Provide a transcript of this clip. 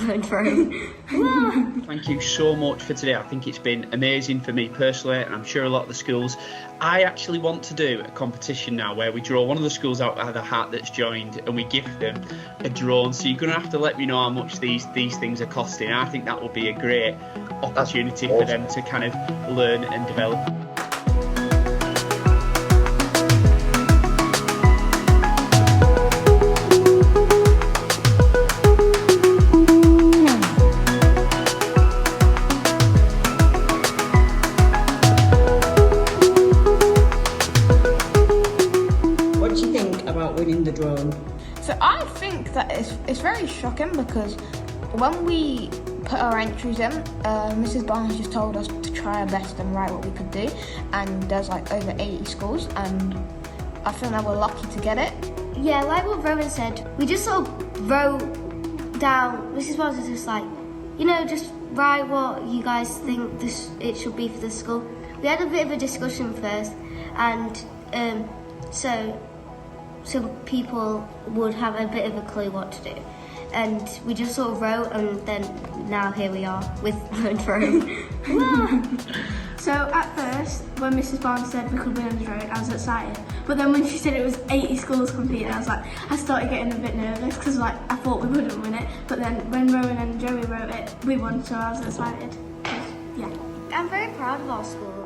learned from. Thank you so much for today. I think it's been amazing for me personally, and I'm sure a lot of the schools. I actually want to do a competition now where we draw one of the schools out of the hat that's joined, and we give them a drone. So you're going to have to let me know how much these things are costing. I think that will be a great opportunity for them to kind of learn and develop. What do you think about winning the drone? So I think that it's very shocking because when we put our entries in, Mrs. Barnes just told us to try our best and write what we could do, and there's like over 80 schools, and I think that we're lucky to get it. Yeah, like what Rowan said, we just sort of wrote down, Mrs. Barnes was just like, just write what you guys think it should be for the school. We had a bit of a discussion first, and so people would have a bit of a clue what to do. And we just sort of wrote, and then now here we are with Learn From. So at first, when Mrs. Barnes said we could win on the drone, I was excited. But then when she said it was 80 schools competing, I started getting a bit nervous because I thought we wouldn't win it. But then when Rowan and Joey wrote it, we won, so I was excited. Yeah. I'm very proud of our school.